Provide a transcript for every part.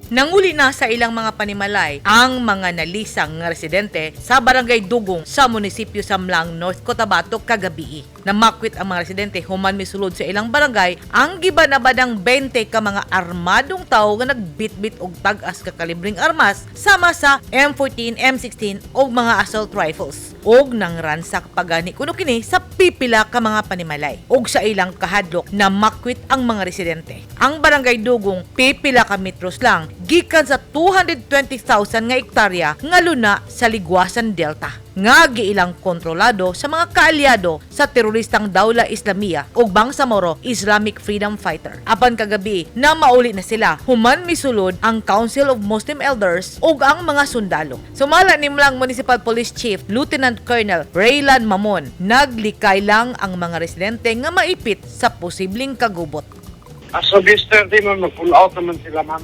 Nanguli na sa ilang mga panimalay ang mga nalisang nga residente sa Barangay Dugong sa munisipyo sa Mlang, North Cotabato kagabi. Namakwit ang mga residente human misulod sa ilang barangay ang gibanabadang 20 ka mga armadong tao nga nagbitbit og tag-as ka kalibring armas sama sa M14, M16 og mga assault rifles. Og nang ransak pagani kuno kini sa pipila ka mga panimalay. Og sa ilang kahadlok na makwit ang mga residente. Ang Barangay Dugong pipila ka metros lang gikan sa 220,000 nga hektarya nga luna sa Liguasan Delta nga giilang kontrolado sa mga kaalyado sa teroristang Dawla Islamia ug Bangsamoro Islamic Freedom Fighter. Apan kagabi na mauli na sila human misulod ang Council of Muslim Elders ug ang mga sundalo. Sumala ni Mlang Municipal Police Chief Lieutenant Colonel Raylan Mamon, naglikay lang ang mga residente nga maipit sa posibleng kagubot. As of yesterday, mag-pull out naman sila, ma'am.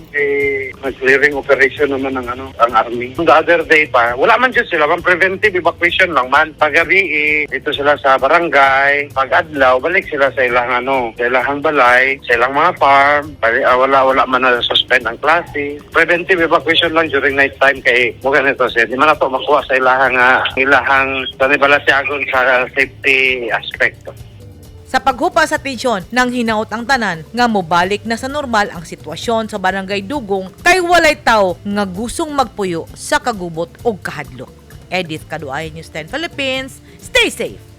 Mag-clearing operation naman ang army. The other day pa, wala man dyan sila, ma'am. Preventive evacuation lang, man. Pag-gabi, dito sila sa barangay. Pag-adlaw, balik sila sa ilang, sa ilang balay, sa ilang mga farm. Wala man na suspend ang klase. Preventive evacuation lang during night time kay mukha nito siya. Di man na ito makuha sa ilahang Sanibalasagon sa safety aspect. Sa paghupa sa tensyon nang hinaut ang tanan nga mobalik na sa normal ang sitwasyon sa Barangay Dugong kay walay tawo nga gusong magpuyo sa kagubot og kahadlok. Edith Kaduay, News 10 Philippines. Stay safe!